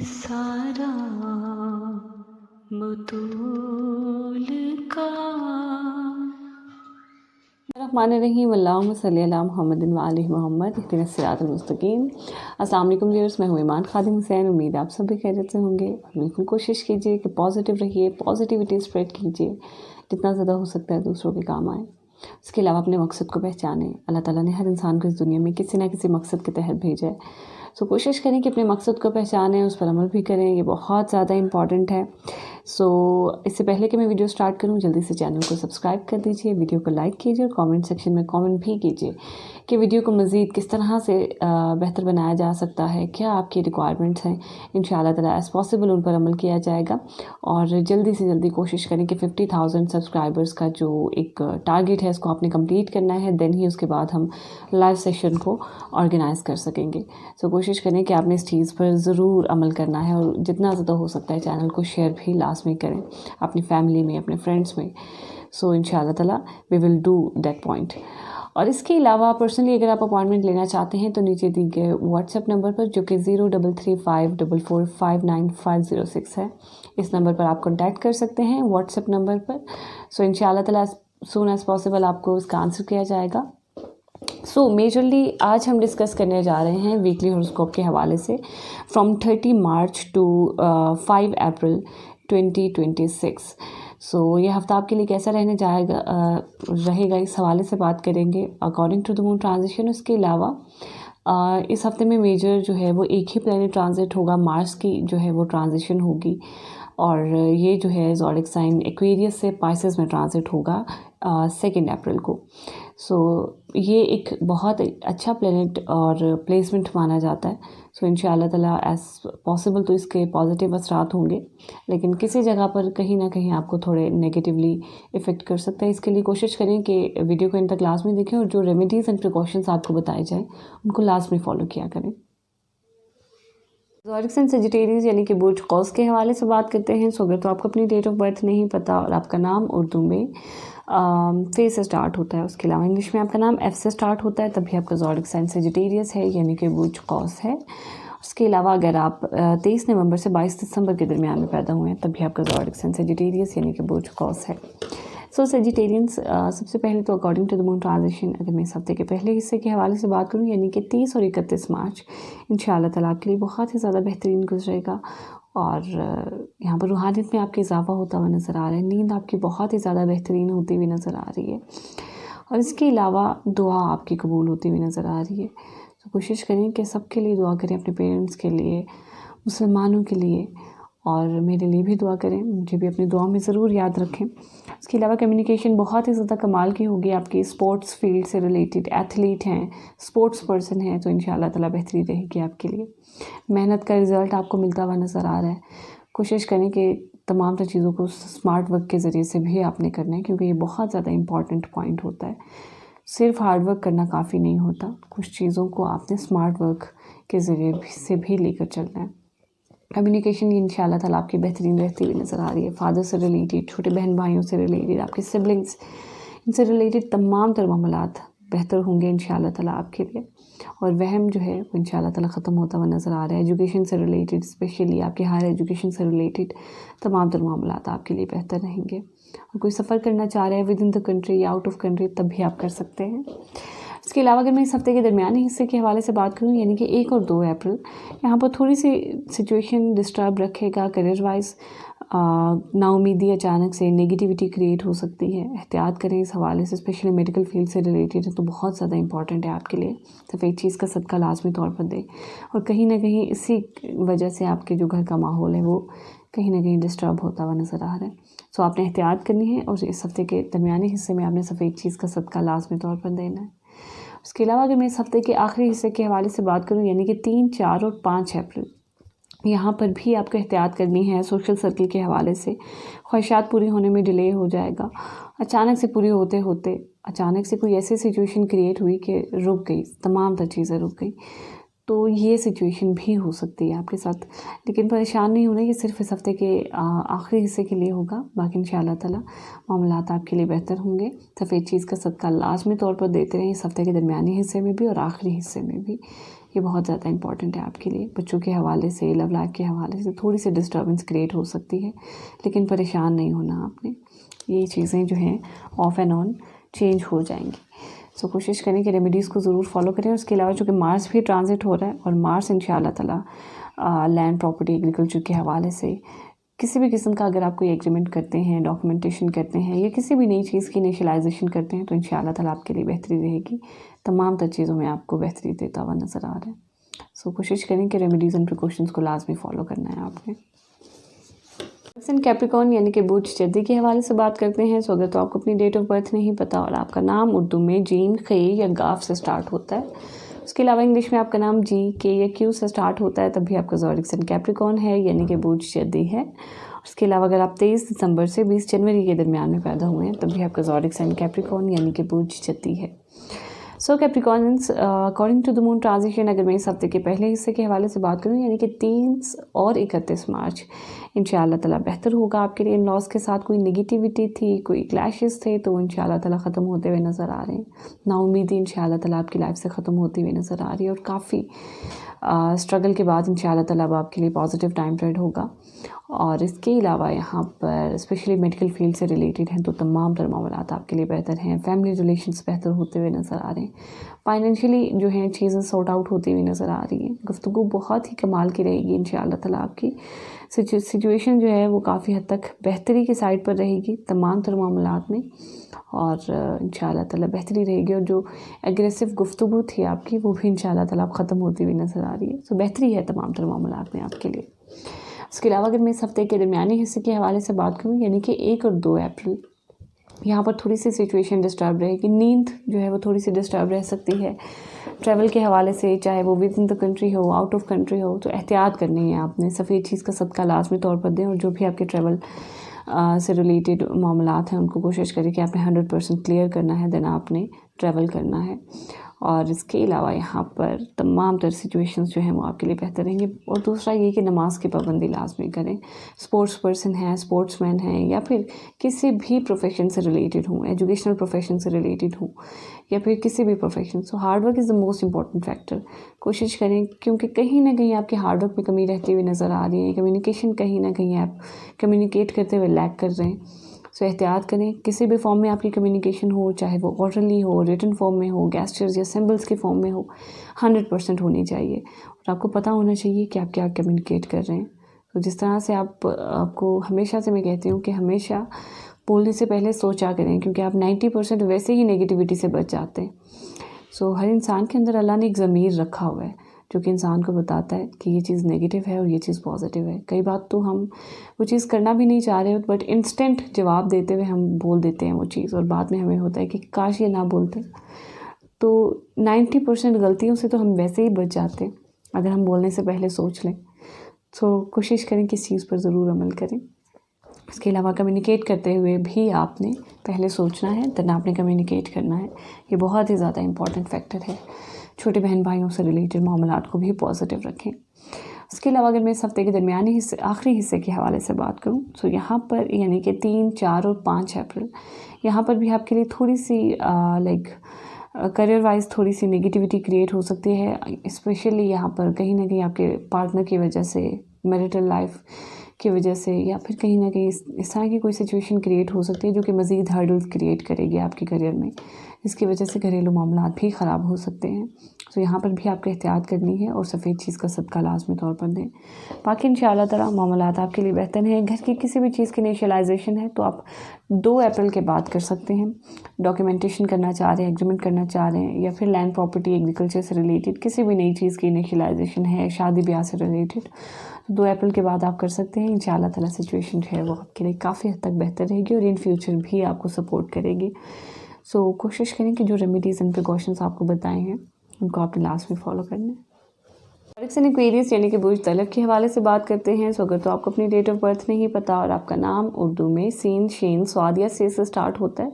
सारा बतूल का। रहीम अल्लाहुम्मा सल्ली अला मुहम्मदिन व आलि मुहम्मद इहदिनस सिरातल मुस्तकीम। अस्सलाम वालेकुम व्यूअर्स, मैं हूँ ईमान खादिम हुसैन। उम्मीद आप सब भी खैरियत से होंगे। बिल्कुल कोशिश कीजिए कि पॉजिटिव रहिए, पॉजिटिविटी स्प्रेड कीजिए, जितना ज़्यादा हो सकता है दूसरों के काम आए। इसके अलावा अपने मकसद को पहचानें। अल्लाह ताला ने हर इंसान को इस दुनिया में किसी ना किसी मकसद के तहत भेजा है। सो कोशिश करें कि अपने मकसद को पहचानें, उस पर अमल भी करें। ये बहुत ज़्यादा इम्पॉर्टेंट है। सो इससे पहले कि मैं वीडियो स्टार्ट करूं, जल्दी से चैनल को सब्सक्राइब कर दीजिए, वीडियो को लाइक कीजिए और कमेंट सेक्शन में कमेंट भी कीजिए कि वीडियो को मज़ीद किस तरह से बेहतर बनाया जा सकता है, क्या आपकी रिक्वायरमेंट्स हैं। इंशाअल्लाह ताला एज़ पॉसिबल उन पर अमल किया जाएगा और जल्दी से जल्दी कोशिश करें कि 50,000 सब्सक्राइबर्स का जो एक टारगेट है इसको आपने कंप्लीट करना है। देन ही उसके बाद हम लाइव सेशन को ऑर्गेनाइज़ कर सकेंगे। सो कोशिश करें कि आपने इस चीज़ पर ज़रूर अमल करना है और जितना ज़्यादा हो सकता है चैनल को शेयर भी लास्ट में करें अपनी फैमिली में, अपने फ्रेंड्स में। सो इंशाअल्लाह ताला we will do that point. और इसके अलावा पर्सनली अगर आप अपॉइंटमेंट लेना चाहते हैं तो नीचे दी गए व्हाट्सएप नंबर पर, जो कि 0335445956 है, इस नंबर पर आप कॉन्टैक्ट कर सकते हैं व्हाट्सएप नंबर पर। सो इंशाअल्लाह ताला सून एज़ पॉसिबल आपको उसका आंसर किया जाएगा। सो मेजरली आज हम डिस्कस करने जा रहे हैं वीकली हॉरोस्कोप के हवाले से फ्रॉम 30 मार्च टू 5 अप्रैल 2026। सो ये हफ्ता आपके लिए कैसा रहने जाएगा रहेगा, इस हवाले से बात करेंगे according to the moon transition. उसके अलावा इस हफ्ते में मेजर जो है वो एक ही प्लैनेट ट्रांजिट होगा, मार्स की जो है वो ट्रांजिशन होगी और ये जो है ज़ोडिक साइन एक्वेरियस से पाइसेस में ट्रांजिट होगा 2 अप्रैल को। सो ये एक बहुत अच्छा प्लैनेट और प्लेसमेंट माना जाता है। सो इंशाअल्लाह ताला एज़ पॉसिबल तो इसके पॉजिटिव असरात होंगे, लेकिन किसी जगह पर कहीं ना कहीं आपको थोड़े नेगेटिवली इफ़ेक्ट कर सकता है। इसके लिए कोशिश करें कि वीडियो को इन तक लास्ट में देखें और जो रेमेडीज़ एंड प्रिकॉशंस आपको बताए जाएँ उनको लास्ट में फॉलो किया करें। ज़ोडिक साइन सजिटेरियस यानी कि बुर्ज कौस के हवाले से बात करते हैं। सो अगर तो आपको अपनी डेट ऑफ बर्थ नहीं पता और आपका नाम उर्दू में फे से स्टार्ट होता है, उसके अलावा इंग्लिश में आपका नाम एफ से स्टार्ट होता है, तभी आपका ज़ोडिक साइन सजिटेरियस है यानी कि बुर्ज कौस है। उसके अलावा अगर आप 23 नवंबर से 22 दिसंबर के दरमियान में पैदा हुए हैं, तभी आपका ज़ोडिक साइन सजिटेरियस यानी कि बुर्ज कौस है। सो सजिटेरियंस सबसे पहले तो according to the moon transition अगर मैं इस हफ्ते के पहले हिस्से के हवाले से बात करूं, यानी कि 30 और 31 मार्च इंशाअल्लाह ताला आपके लिए बहुत ही ज़्यादा बेहतरीन गुजरेगा और यहाँ पर रूहानियत में आपके इजाफा होता हुआ नज़र आ रहा है। नींद आपकी बहुत ही ज़्यादा बेहतरीन होती हुई नज़र आ रही है और इसके अलावा दुआ आपकी कबूल होती हुई नज़र आ रही है। तो कोशिश करें कि सबके लिए दुआ करें, अपने पेरेंट्स के लिए, मुसलमानों के लिए और मेरे लिए भी दुआ करें, मुझे भी अपनी दुआ में ज़रूर याद रखें। इसके अलावा कम्युनिकेशन बहुत ही ज़्यादा कमाल की होगी आपकी। स्पोर्ट्स फील्ड से रिलेटेड एथलीट हैं, स्पोर्ट्स पर्सन हैं, तो इंशाअल्लाह ताला बेहतरी रहेगी आपके लिए। मेहनत का रिज़ल्ट आपको मिलता हुआ नज़र आ रहा है। कोशिश करें कि तमाम तर चीज़ों को स्मार्ट वर्क के ज़रिए से भी आपने करना है, क्योंकि ये बहुत ज़्यादा इंपॉर्टेंट पॉइंट होता है। सिर्फ हार्ड वर्क करना काफ़ी नहीं होता, कुछ चीज़ों को आपने स्मार्ट वर्क के ज़रिए से भी लेकर चलना है। कम्युनिकेशन इंशाअल्लाह ताला आपकी बेहतरीन रहती हुई नज़र आ रही है। फादर से रिलेटेड, छोटे बहन भाइयों से रिलेटेड, आपके सिबलिंग्स, इनसे रिलेटेड तमाम तर मामलात बेहतर होंगे इंशाअल्लाह ताला आपके लिए और वहम जो है वो इंशाअल्लाह ताला ख़त्म होता हुआ नज़र आ रहा है। एजुकेशन से रिलेटेड, स्पेशली आपके हायर एजुकेशन से रिलेटेड तमाम तर मामलात आपके लिए बेहतर रहेंगे। और कोई सफ़र करना चाह रहे हैं विद इन द कंट्री या आउट ऑफ कंट्री, तब भी आप कर सकते हैं। इसके अलावा अगर मैं इस हफ्ते के दरमियानी हिस्से के हवाले से बात करूं, यानी कि 1 और 2 अप्रैल, यहाँ पर थोड़ी सी सिचुएशन डिस्टर्ब रखेगा करियर वाइज। नाउमीदी अचानक से नेगेटिविटी क्रिएट हो सकती है, एहतियात करें इस हवाले से। स्पेशली मेडिकल फील्ड से रिलेटेड है तो बहुत ज़्यादा इंपॉर्टेंट है आपके लिए। सफ़ेद चीज़ का सदका लाजमी तौर पर दें और कहीं ना कहीं इसी वजह से आपके जो घर का माहौल है वो कहीं ना कहीं डिस्टर्ब होता हुआ नज़र आ रहा है। सो आपने एहतियात करनी है और इस हफ्ते के दरमियानी हिस्से में आपने सफ़ेद चीज़ का सदका लाजमी तौर पर देना है। उसके अलावा अगर मैं इस हफ्ते के आखिरी हिस्से के हवाले से बात करूं, यानी कि 3, 4 और 5 अप्रैल, यहाँ पर भी आपको एहतियात करनी है सोशल सर्कल के हवाले से। ख्वाहिशात पूरी होने में डिले हो जाएगा। अचानक से पूरी होते होते अचानक से कोई ऐसी सिचुएशन क्रिएट हुई कि रुक गई, तमाम तर चीज़ें रुक गई। तो ये सिचुएशन भी हो सकती है आपके साथ, लेकिन परेशान नहीं होना, ये सिर्फ इस हफ्ते के आखिरी हिस्से के लिए होगा। बाकी इंशाअल्लाह ताला मामलात आपके लिए बेहतर होंगे। सफ़ेद चीज़ का सदका लाजमी तौर पर देते रहें इस हफ्ते के दरमियानी हिस्से में भी और आखिरी हिस्से में भी। ये बहुत ज़्यादा इंपॉर्टेंट है आपके लिए। बच्चों के हवाले से, लव लाइफ के हवाले से थोड़ी सी डिस्टर्बेंस क्रिएट हो सकती है, लेकिन परेशान नहीं होना आपने। ये चीज़ें जो हैं ऑफ एंड ऑन चेंज हो जाएंगी। सो कोशिश करें कि रेमेडीज़ को ज़रूर फॉलो करें। उसके अलावा चूँकि मार्स भी ट्रांजिट हो रहा है, और मार्स इंशाअल्लाह ताला लैंड प्रॉपर्टी एग्रीकल्चर के हवाले से किसी भी किस्म का अगर आप कोई एग्रीमेंट करते हैं, डॉक्यूमेंटेशन करते हैं, या किसी भी नई चीज़ की इनिशियलाइजेशन करते हैं, तो इंशाअल्लाह ताला आपके लिए बेहतरी रहेगी। तमाम तर चीज़ों में आपको बेहतरी देता हुआ नज़र आ रहा है। सो कोशिश करें कि रेमेडीज़ एंड प्रिकॉशंस को लाजमी फॉलो करना है आपने। कैप्रिकॉर्न यानी कि बुर्ज जद्दी के हवाले से बात करते हैं। सो अगर तो आपको अपनी डेट ऑफ बर्थ नहीं पता और आपका नाम उर्दू में जीम, खे या गाफ से स्टार्ट होता है, उसके अलावा इंग्लिश में आपका नाम जी, के या क्यू से स्टार्ट होता है, तब भी आपका ज़ोडिक साइन कैप्रिकॉर्न है यानी कि बुर्ज जद्दी है। उसके अलावा अगर आप 23 दिसंबर से 20 जनवरी के दरमियान में पैदा हुए हैं, तब भी आपका ज़ोडिक साइन कैप्रिकॉर्न यानी कि बुर्ज जद्दी है। So capricorns according to the moon transition, अगर मैं इस हफ्ते के पहले हिस्से के हवाले से बात करूँ, यानी कि 3 और 31 मार्च इंशाअल्लाह ताला बेहतर होगा आपके लिए। इन लॉस के साथ कोई नेगेटिविटी थी, कोई क्लैशेस थे, तो इंशाअल्लाह ताला ख़त्म होते हुए नज़र आ रहे हैं। नाउम्मीदी इंशाअल्लाह ताला आपकी लाइफ से ख़त्म होती हुई नज़र आ रही है, और काफ़ी स्ट्रगल के बाद इंशाअल्लाह ताला अब आपके लिए पॉजिटिव टाइम पीरियड होगा। और इसके अलावा यहाँ पर स्पेशली मेडिकल फील्ड से रिलेटेड हैं, तो तमाम तर मामलात आपके लिए बेहतर हैं। फैमिली रिलेशंस बेहतर होते हुए नज़र आ रहे हैं। फाइनेंशियली जो हैं चीज़ें सॉर्ट आउट होती हुई नज़र आ रही हैं। गुफ्तगू बहुत ही कमाल की रहेगी इंशाअल्लाह ताला। आपकी सिचुएशन जो है वो काफ़ी हद तक बेहतरी की साइड पर रहेगी तमाम तर मामलात में, और इंशाअल्लाह ताला बेहतरी रहेगी। और जो एग्रेसिव गुफ्तगू थी आपकी, वो भी इंशाअल्लाह ताला ख़त्म होती हुई नज़र आ रही है। सो बेहतरी है तमाम तर मामलात में आपके लिए। उसके अलावा अगर मैं इस हफ्ते के दरमियानी हिस्से के हवाले से बात करूँ, यानी कि 1 और 2 अप्रैल, यहाँ पर थोड़ी सी सिचुएशन डिस्टर्ब रहेगी। नींद जो है वो थोड़ी सी डिस्टर्ब रह सकती है। ट्रैवल के हवाले से, चाहे वो विद इन द कंट्री हो, आउट ऑफ कंट्री हो, तो एहतियात करनी है आपने। सफ़ेद चीज़ का सदका लाजमी तौर पर दें, और जो भी आपके ट्रैवल से रिलेटेड मामलात हैं उनको कोशिश करें कि आपने 100% क्लियर करना है, देन आपने ट्रैवल करना है। और इसके अलावा यहाँ पर तमाम तर सिचुएशंस जो हैं वो आपके लिए बेहतर रहेंगे। और दूसरा ये कि नमाज की पाबंदी लाजमी करें। स्पोर्ट्स पर्सन हैं, स्पोर्ट्समैन हैं, या फिर किसी भी प्रोफेशन से रिलेटेड हूँ, एजुकेशनल प्रोफेशन से रिलेटेड हूँ, या फिर किसी भी profession. So hard work is the most important factor. कोशिश करें, क्योंकि कहीं ना कहीं आपके हार्डवर्क में कमी रहती हुई नज़र आ रही है। कम्युनिकेशन कहीं ना कहीं आप कम्युनिकेट करते हुए लैक कर रहे हैं। सो एहतियात करें। किसी भी फॉर्म में आपकी कम्युनिकेशन हो, चाहे वो ऑरली हो, रिटन फॉर्म में हो, गेस्चर्स या सिंबल्स के फॉर्म में हो, 100% होनी चाहिए। और आपको पता होना चाहिए कि आप क्या कम्युनिकेट कर रहे हैं। तो जिस तरह से आपको हमेशा से मैं कहती हूँ कि हमेशा बोलने से पहले सोचा करें, क्योंकि आप 90% वैसे ही नेगेटिविटी से बच जाते हैं। सो हर इंसान के अंदर अल्लाह ने एक ज़मीर रखा हुआ है, जो कि इंसान को बताता है कि ये चीज़ नेगेटिव है और ये चीज़ पॉजिटिव है। कई बार तो हम वो चीज़ करना भी नहीं चाह रहे, बट इंस्टेंट जवाब देते हुए हम बोल देते हैं वो चीज़, और बाद में हमें होता है कि काश ये ना बोलते। तो 90% गलतियों से तो हम वैसे ही बच जाते हैं अगर हम बोलने से पहले सोच लें। सो कोशिश करें कि इस चीज़ पर ज़रूर अमल करें। इसके अलावा कम्युनिकेट करते हुए भी आपने पहले सोचना है, देन आपने कम्युनिकेट करना है। ये बहुत ही ज़्यादा इंपॉर्टेंट फैक्टर है। छोटे बहन भाइयों से रिलेटेड मामलात को भी पॉजिटिव रखें। उसके अलावा अगर मैं इस हफ्ते के दरमियानी हिस्से, आखिरी हिस्से के हवाले से बात करूं, तो यहाँ पर यानी कि 3, 4 और 5 अप्रैल, यहाँ पर भी आपके लिए थोड़ी सी करियर वाइज थोड़ी सी नेगेटिविटी क्रिएट हो सकती है। स्पेशली यहाँ पर कहीं ना कहीं आपके पार्टनर की वजह से, मैरिटल लाइफ की वजह से, या फिर कहीं ना कहीं इस तरह की कोई सिचुएशन क्रिएट हो सकती है जो कि मज़ीद हर्डल्स क्रिएट करेगी आपके करियर में। इसकी वजह से घरेलू मामलात भी ख़राब हो सकते हैं। तो यहाँ पर भी आपको एहतियात करनी है, और सफ़ेद चीज़ का सदका लाजमी तौर पर दें। बाकी इंशाअल्लाह ताला मामलात आपके लिए बेहतर हैं। घर की किसी भी चीज़ की इनिशियलाइजेशन है तो आप 2 अप्रैल के बाद कर सकते हैं। डॉक्यूमेंटेशन करना चाह रहे हैं, एग्रीमेंट करना चाह रहे हैं, या फिर लैंड प्रॉपर्टी एग्रीकल्चर से रिलेटेड किसी भी नई चीज़ की इनिशियलाइजेशन है, शादी ब्याह से रिलेटेड, 2 अप्रैल के बाद आप कर सकते हैं। इंशाअल्लाह ताला सिचुएशन जो है वो आपके लिए काफ़ी हद तक बेहतर रहेगी, और इन फ्यूचर भी आपको सपोर्ट करेगी। सो कोशिश करें कि जो रेमेडीज़ एंड प्रिकॉशंस आपको बताए हैं उनको आपने लास्ट में फॉलो करना है। सन एक्वेरियस यानी कि बुर्ज तलब के हवाले से बात करते हैं। सो अगर तो आपको अपनी डेट ऑफ बर्थ नहीं पता और आपका नाम उर्दू में सीन, शीन, स्वाद या से स्टार्ट होता है,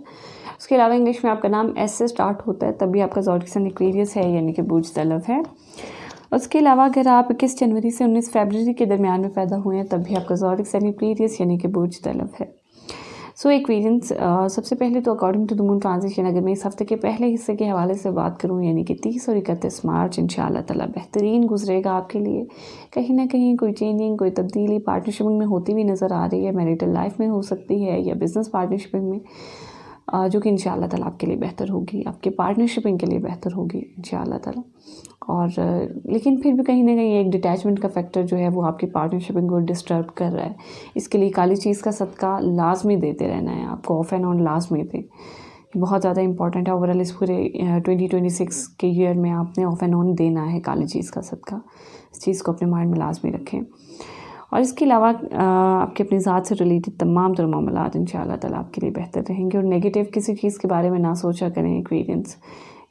उसके अलावा इंग्लिश में आपका नाम एस से स्टार्ट होता है, तभी आपका ज़ोडिक साइन एक्वेरियस है यानी कि बुर्ज तलब है। उसके अलावा अगर आप 21 जनवरी से 19 फरवरी के दरमियान में पैदा हुए हैं, तब भी आपका ज़ोडिक साइन एक्वेरियस यानी कि बुर्ज तलब है। सो एक्वेरियंस, सबसे पहले तो according to the moon transition अगर मैं इस हफ्ते के पहले हिस्से के हवाले से बात करूं, यानी कि 30 और 31 मार्च इंशाल्लाह ताला बेहतरीन गुजरेगा आपके लिए। कहीं ना कहीं कोई चेंजिंग, कोई तब्दीली पार्टनरशिप में होती हुई नज़र आ रही है, मैरिटल लाइफ में हो सकती है या बिज़नेस पार्टनरशिप में, जो कि इंशाल्लाह ताला आपके लिए बेहतर होगी, आपके पार्टनरशिपिंग के लिए बेहतर होगी इंशाल्लाह ताला। और लेकिन फिर भी कहीं ना कहीं एक डिटैचमेंट का फैक्टर जो है वो आपकी पार्टनरशिपिंग को डिस्टर्ब कर रहा है। इसके लिए काली चीज़ का सदका लाजमी देते रहना है आपको, ऑफ एंड ऑन लाजमी दे, बहुत ज़्यादा इंपॉर्टेंट है। ओवरऑल इस पूरे 2026 के ईयर में आपने ऑफ एंड ऑन देना है काली चीज़ का सदका। इस चीज़ को अपने माइंड में लाजमी रखें। और इसके अलावा आपके अपनी ज़ात से रिलेटेड तमाम तर मामलात इंशाल्लाह ताला आपके लिए बेहतर रहेंगे। और नेगेटिव किसी चीज़ के बारे में ना सोचा करें एक्वेरियंस,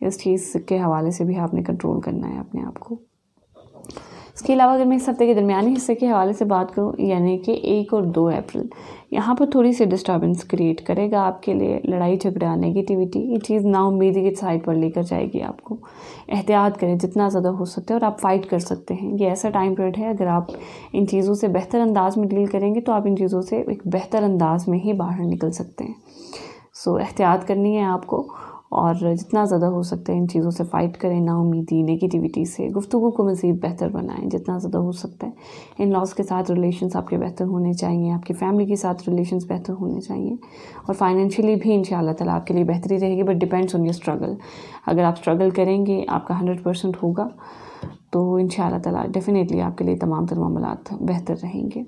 इस चीज़ के हवाले से भी आपने कंट्रोल करना है अपने आप को। इसके अलावा अगर मैं इस हफ्ते के दरमियानी हिस्से के हवाले से बात करूं, यानी कि 1 और 2 अप्रैल, यहाँ पर थोड़ी सी डिस्टर्बेंस क्रिएट करेगा आपके लिए। लड़ाई झगड़ा, नेगेटिविटी, ये चीज़ नाउम्मीदी की साइड पर लेकर जाएगी आपको। एहतियात करें जितना ज़्यादा हो सकता है और आप फाइट कर सकते हैं। ये ऐसा टाइम पीरियड है, अगर आप इन चीज़ों से बेहतर अंदाज में डील करेंगे तो आप इन चीज़ों से एक बेहतर अंदाज में ही बाहर निकल सकते हैं। सो एहतियात करनी है आपको और जितना ज़्यादा हो सकता है इन चीज़ों से फ़ाइट करें, नाउम्मीदी, नेगेटिविटी से गुफ्तगू को मज़ीद बेहतर बनाएं जितना ज़्यादा हो सकता है। इन लॉज के साथ रिलेशंस आपके बेहतर होने चाहिए, आपकी फैमिली के साथ रिलेशंस बेहतर होने चाहिए। और फाइनेंशियली भी इंशाल्लाह ताला आपके लिए बेहतरी रहेगी, but depends on your struggle. अगर आप स्ट्रगल करेंगे, आपका 100% होगा, तो इंशाल्लाह ताला डेफिनेटली आपके लिए तमाम तर मामलात बेहतर रहेंगे।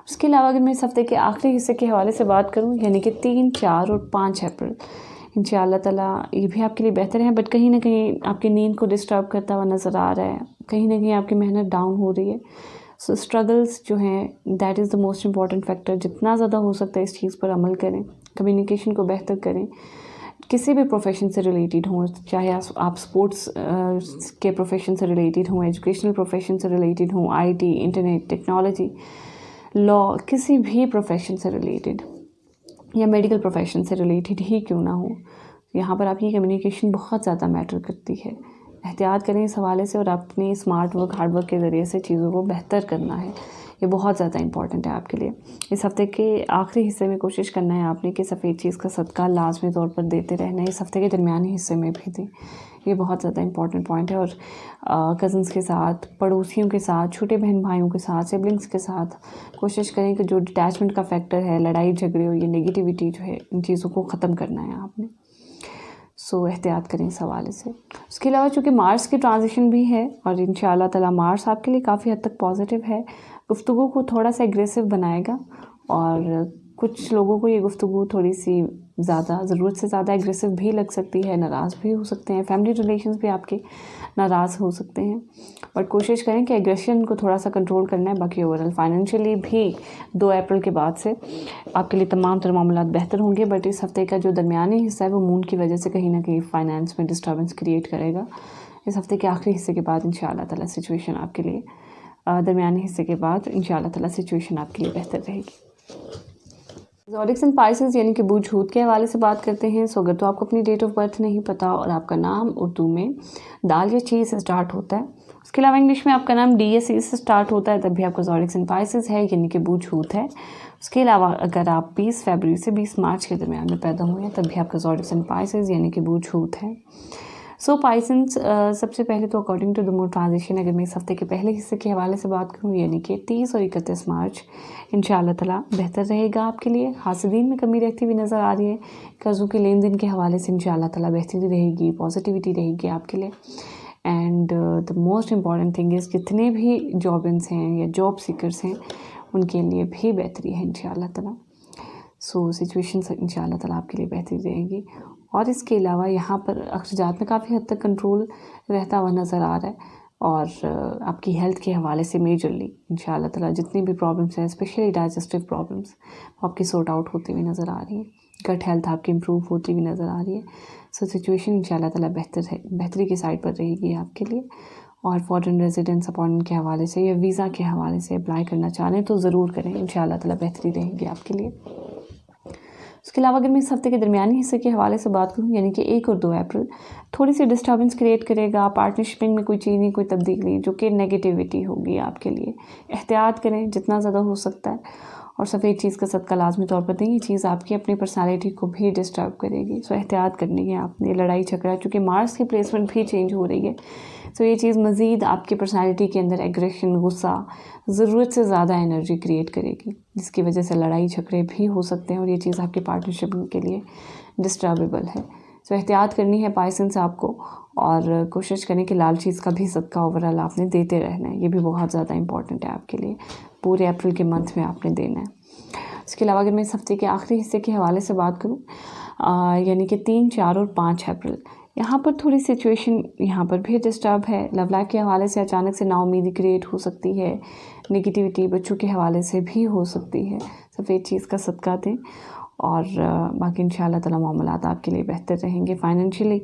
उसके अलावा अगर मैं इस हफ्ते के आखिरी हिस्से के हवाले से बात करूँ, यानी कि 3, 4 और 5 अप्रैल, इंशाल्लाह ताला ये भी आपके लिए बेहतर है, बट कहीं ना कहीं आपकी नींद को डिस्टर्ब करता हुआ नज़र आ रहा है। कहीं ना कहीं आपकी मेहनत डाउन हो रही है। सो स्ट्रगल्स जो हैं, that is the most important factor. जितना ज़्यादा हो सकता है इस चीज़ पर अमल करें, कम्युनिकेशन को बेहतर करें। किसी भी प्रोफेशन से रिलेटेड हों, चाहे आप स्पोर्ट्स के प्रोफेशन से रिलेटेड हों, एजुकेशनल प्रोफेशन से रिलेटेड हों, IT, इंटरनेट, टेक्नोलॉजी, लॉ, किसी भी प्रोफेशन से रिलेटेड या मेडिकल प्रोफेशन से रिलेटेड ही क्यों ना हो, यहाँ पर आपकी कम्युनिकेशन बहुत ज़्यादा मैटर करती है। एहतियात करें इस हवाले से और अपनी स्मार्ट वर्क, हार्ड वर्क के ज़रिए से चीज़ों को बेहतर करना है। ये बहुत ज़्यादा इंपॉर्टेंट है आपके लिए। इस हफ्ते के आखिरी हिस्से में कोशिश करना है आपने कि सफ़ेद चीज़ का सदका लाजमी तौर पर देते रहना है। इस हफ्ते के दरमियानी हिस्से में भी दें, ये बहुत ज़्यादा इंपॉर्टेंट पॉइंट है। और कज़न्स के साथ, पड़ोसियों के साथ, छोटे बहन भाइयों के साथ, सिबलिंग्स के साथ कोशिश करें कि जो डिटैचमेंट का फैक्टर है, लड़ाई झगड़े हो, ये नेगेटिविटी जो है, इन चीज़ों को ख़त्म करना है आपने। सो एहतियात करें इस हवाले से। उसके अलावा चूँकि मार्स की ट्रांजिशन भी है और इंशाल्लाह ताला मार्स आपके लिए काफ़ी हद तक पॉजिटिव है, गुफ्तगू को थोड़ा सा एग्रेसिव बनाएगा। और कुछ लोगों को ये गुफ्तगू थोड़ी सी ज़्यादा, ज़रूरत से ज़्यादा एग्रेसिव भी लग सकती है, नाराज़ भी हो सकते हैं, फैमिली रिलेशंस भी आपके नाराज़ हो सकते हैं। बट कोशिश करें कि एग्रेशन को थोड़ा सा कंट्रोल करना है। बाकी ओवरऑल फाइनेंशियली भी 2 अप्रैल के बाद से आपके लिए तमाम तर मामलात बेहतर होंगे। बट इस हफ्ते का जो दरमियानी हिस्सा है वो मून की वजह से कहीं ना कहीं फाइनेंस में डिस्टर्बेंस क्रिएट करेगा। इस हफ्ते के आखिरी हिस्से के बाद इंशाल्लाह ताला सिचुएशन आपके लिए, दरमियानी हिस्से के बाद इंशाल्लाह ताला सिचुएशन आपके लिए बेहतर रहेगी। ज़ोडिएक एंड पाइसेस यानी कि बूझ हूत के हवाले से बात करते हैं। सो अगर तो आपको अपनी डेट ऑफ बर्थ नहीं पता और आपका नाम उर्दू में दाल या ची से स्टार्ट होता है, उसके अलावा इंग्लिश में आपका नाम D या C से स्टार्ट होता है, तब भी आपका ज़ोडिएक एंड पाइसेस है, यानी कि बूझ हूत है। उसके अलावा अगर आप 20 फरवरी से 20 मार्च के दरमियान में पैदा हुए हैं, तब भी आपका ज़ोडिएक एंड पाइसेस यानी कि बूझ हूत है। सो पाइसेंस, सबसे पहले तो according to the moon transition अगर मैं इस हफ्ते के पहले हिस्से के हवाले से बात करूँ, यानी कि 30 और 31 मार्च इंशाल्लाह ताला बेहतर रहेगा आपके लिए। हासिदीन में कमी रहती हुई नज़र आ रही है। कर्ज़ों के लेन देन के हवाले से इंशाल्लाह ताला बेहतरी रहेगी, पॉजिटिविटी रहेगी आपके लिए। And the most important thing is जितने भी जॉबिन्स हैं या जॉब सीकर्स हैं उनके लिए भी बेहतरी है इंशाल्लाह ताला। सो सिचुएशन इंशाल्लाह ताला आपके लिए बेहतरी रहेगी। और इसके अलावा यहाँ पर अखराजात में काफ़ी हद तक कंट्रोल रहता हुआ नज़र आ रहा है। और आपकी हेल्थ के हवाले से मेजरली इंशाल्लाह ताला जितनी भी प्रॉब्लम्स हैं, स्पेशली डाइजेस्टिव प्रॉब्लम्स, वो आपकी सॉर्ट आउट होती हुई नज़र आ रही है। गट हेल्थ आपकी इम्प्रूव होती हुई नज़र आ रही है। सो सिचुएशन इंशाल्लाह ताला बेहतरी की साइड पर रहेगी आपके लिए। और फॉरेन रेजिडेंस अपॉइंटमेंट के हवाले से या वीज़ा के हवाले से अप्लाई करना चाह रहे हैं तो ज़रूर करें, इंशाल्लाह ताला बेहतरी रहेगी आपके लिए। उसके अलावा अगर मैं इस हफ्ते के दरमियानी हिस्से के हवाले से बात करूँ, यानी कि 1 और 2 अप्रैल थोड़ी सी डिस्टर्बेंस क्रिएट करेगा। पार्टनरशिपिंग में कोई चीज़ नहीं, कोई तब्दीली जो कि नेगेटिविटी होगी आपके लिए। एहतियात करें जितना ज़्यादा हो सकता है। और सफ़ेद चीज़ का सदका लाजमी तौर पर दें। ये चीज़ आपकी अपनी पर्सनालिटी को भी डिस्टर्ब करेगी, सो एहतियात करनी है आपने। लड़ाई झगड़ा, चूँकि मार्स की प्लेसमेंट भी चेंज हो रही है, सो ये चीज़ मज़ीद आपकी पर्सनालिटी के अंदर एग्रेशन, गुस्सा, ज़रूरत से ज़्यादा एनर्जी क्रिएट करेगी, जिसकी वजह से लड़ाई झगड़े भी हो सकते हैं और ये चीज़ आपकी पार्टनरशिप के लिए डिस्टर्बेबल है। सो एहतियात करनी है पाइसेंस आपको, और कोशिश करें कि लाल चीज़ का भी सदका ओवरऑल आपने देते रहना है। ये भी बहुत ज़्यादा इंपॉर्टेंट है आपके लिए, पूरे अप्रैल के मंथ में आपने देना है। इसके अलावा अगर मैं इस हफ्ते के आखिरी हिस्से के हवाले से बात करूँ, यानी कि 3, 4 और 5 अप्रैल, यहाँ पर थोड़ी सिचुएशन यहाँ पर भी डिस्टर्ब है। लव लाइफ के हवाले से अचानक से नाउमीदी क्रिएट हो सकती है, नेगेटिविटी बच्चों के हवाले से भी हो सकती है। सफ़ेद चीज़ का सदका दें और बाकी इंशाअल्लाह ताला मामलात आपके लिए बेहतर रहेंगे। फाइनेंशियली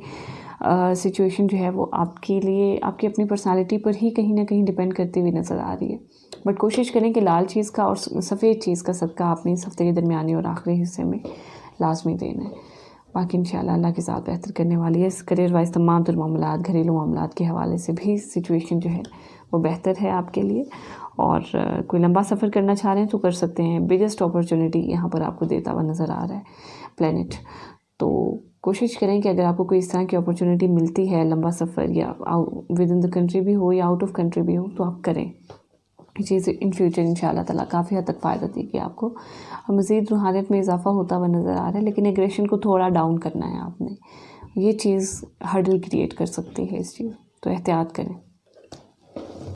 सिचुएशन जो है वो आपके लिए आपकी अपनी पर्सनालिटी पर ही कहीं ना कहीं डिपेंड करती हुई नज़र आ रही है, बट कोशिश करें कि लाल चीज़ का और सफ़ेद चीज़ का सदका आपने इस हफ्ते के दरमियानी और आखिरी हिस्से में लाजमी देना है। बाकी इंशाअल्लाह अल्लाह के साथ बेहतर करने वाली है। करियर वाइज तमाम तर मामलात, घरेलू मामलात के हवाले से भी सिचुएशन जो है वो बेहतर है आपके लिए, और कोई लंबा सफ़र करना चाह रहे हैं तो कर सकते हैं। बिगेस्ट अपॉर्चुनिटी यहाँ पर आपको देता हुआ नज़र आ रहा है प्लैनेट, तो कोशिश करें कि अगर आपको कोई इस तरह की अपॉर्चुनिटी मिलती है, लंबा सफ़र या विद इन द कंट्री भी हो या आउट ऑफ कंट्री भी हो, तो आप करें। ये चीज़ इन फ्यूचर इंशाअल्लाह ताला काफ़ी हद तक फ़ायदा देगी आपको। मज़ीद रूहानियत में इजाफा होता हुआ नज़र आ रहा है, लेकिन एग्रेशन को थोड़ा डाउन करना है आपने। ये चीज़ हर्डल क्रिएट कर सकती है इस चीज़, तो एहतियात करें।